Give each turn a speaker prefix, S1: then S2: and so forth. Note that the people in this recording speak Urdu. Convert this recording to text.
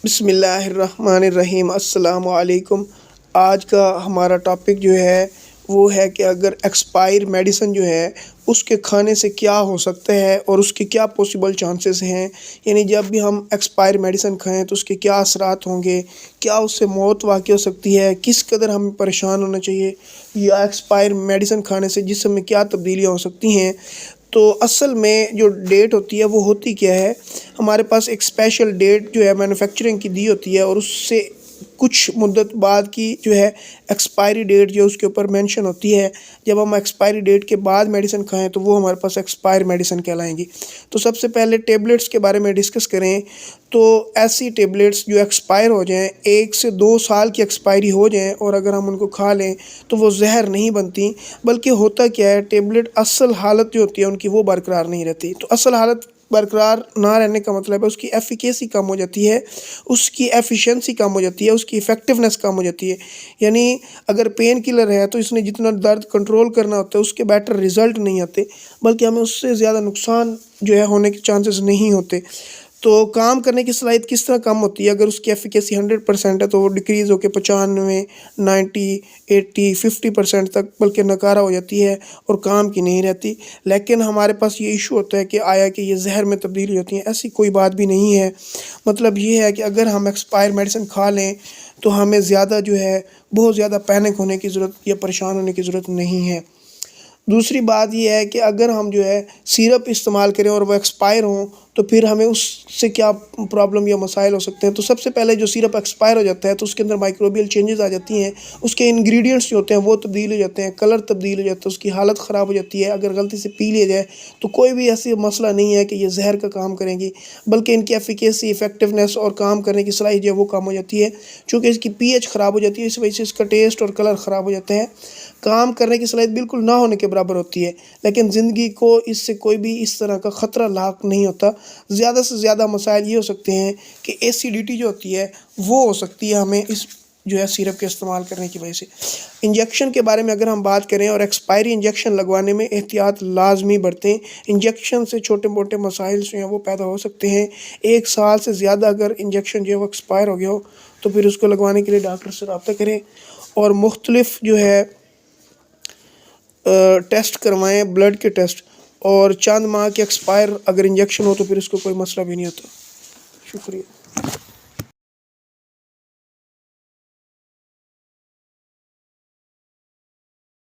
S1: بسم اللہ الرحمن الرحیم۔ السلام علیکم۔ آج کا ہمارا ٹاپک جو ہے وہ ہے کہ اگر ایکسپائر میڈیسن جو ہے اس کے کھانے سے کیا ہو سکتا ہے اور اس کے کیا پوسیبل چانسز ہیں، یعنی جب بھی ہم ایکسپائر میڈیسن کھائیں تو اس کے کیا اثرات ہوں گے، کیا اس سے موت واقع ہو سکتی ہے، کس قدر ہمیں پریشان ہونا چاہیے، یا ایکسپائر میڈیسن کھانے سے جسم میں کیا تبدیلیاں ہو سکتی ہیں۔ تو اصل میں جو ڈیٹ ہوتی ہے وہ ہوتی کیا ہے، ہمارے پاس ایک اسپیشل ڈیٹ جو ہے مینوفیکچرنگ کی دی ہوتی ہے، اور اس سے کچھ مدت بعد کی جو ہے ایکسپائری ڈیٹ جو اس کے اوپر مینشن ہوتی ہے۔ جب ہم ایکسپائری ڈیٹ کے بعد میڈیسن کھائیں تو وہ ہمارے پاس ایکسپائر میڈیسن کہلائیں گی۔ تو سب سے پہلے ٹیبلٹس کے بارے میں ڈسکس کریں تو ایسی ٹیبلٹس جو ایکسپائر ہو جائیں، 1 سے 2 سال کی ایکسپائری ہو جائیں، اور اگر ہم ان کو کھا لیں تو وہ زہر نہیں بنتی، بلکہ ہوتا کیا ہے، ٹیبلٹ اصل حالت جو ہوتی ہے ان کی وہ برقرار نہیں رہتی۔ تو اصل حالت برقرار نہ رہنے کا مطلب ہے اس کی ایفیکیسی کم ہو جاتی ہے، اس کی ایفیشنسی کم ہو جاتی ہے، اس کی ایفیکٹونیس کم ہو جاتی ہے۔ یعنی اگر پین کلر ہے تو اس نے جتنا درد کنٹرول کرنا ہوتا ہے اس کے بیٹر رزلٹ نہیں آتے، بلکہ ہمیں اس سے زیادہ نقصان جو ہے ہونے کے چانسز نہیں ہوتے۔ تو کام کرنے کی صلاحیت کس طرح کم ہوتی ہے؟ اگر اس کی ایفیکیسی 100% ہے تو وہ ڈیکریز ہو کے 95، 90، 80، 50% تک بلکہ ناکارہ ہو جاتی ہے اور کام کی نہیں رہتی۔ لیکن ہمارے پاس یہ ایشو ہوتا ہے کہ آیا کہ یہ زہر میں تبدیلی ہوتی ہیں، ایسی کوئی بات بھی نہیں ہے۔ مطلب یہ ہے کہ اگر ہم ایکسپائر میڈیسن کھا لیں تو ہمیں زیادہ جو ہے بہت زیادہ پینک ہونے کی ضرورت یا پریشان ہونے کی ضرورت نہیں ہے۔ دوسری بات یہ ہے کہ اگر ہم جو ہے سیرپ استعمال کریں اور وہ ایکسپائر ہوں تو پھر ہمیں اس سے کیا پرابلم یا مسائل ہو سکتے ہیں۔ تو سب سے پہلے جو سیرپ ایکسپائر ہو جاتا ہے تو اس کے اندر مائکروبیل چینجز آ جاتی ہیں، اس کے انگریڈینٹس جو ہوتے ہیں وہ تبدیل ہو جاتے ہیں، کلر تبدیل ہو جاتا ہے، اس کی حالت خراب ہو جاتی ہے۔ اگر غلطی سے پی لیا جائے تو کوئی بھی ایسی مسئلہ نہیں ہے کہ یہ زہر کا کام کریں گی، بلکہ ان کی ایفیکیسی، ایفیکٹونیس اور کام کرنے کی صلاحیت جو ہے وہ کم ہو جاتی ہے، چونکہ اس کی پی ایچ خراب ہو جاتی ہے، اس وجہ سے اس کا ٹیسٹ اور کلر خراب ہو جاتا ہے، کام کرنے کی صلاحیت بالکل نہ ہونے کے برابر ہوتی ہے۔ لیکن زندگی کو اس سے کوئی بھی اس طرح کا خطرہ لاحق نہیں ہوتا۔ زیادہ سے زیادہ مسائل یہ ہو سکتے ہیں کہ ایسیڈیٹی جو ہوتی ہے وہ ہو سکتی ہے ہمیں اس جو ہے سیرپ کے استعمال کرنے کی وجہ سے۔ انجیکشن کے بارے میں اگر ہم بات کریں اور ایکسپائری انجیکشن لگوانے میں احتیاط لازمی برتیں۔ انجیکشن سے چھوٹے موٹے مسائل جو ہیں وہ پیدا ہو سکتے ہیں۔ 1 سال سے زیادہ اگر انجیکشن جو ہے وہ ایکسپائر ہو گیا ہو تو پھر اس کو لگوانے کے لیے ڈاکٹر سے رابطہ کریں، اور مختلف جو ہے ٹیسٹ کروائیں، بلڈ کے ٹیسٹ، اور چند ماہ کے ایکسپائر اگر انجیکشن ہو تو پھر اس کو کوئی مسئلہ بھی نہیں ہوتا۔ شکریہ۔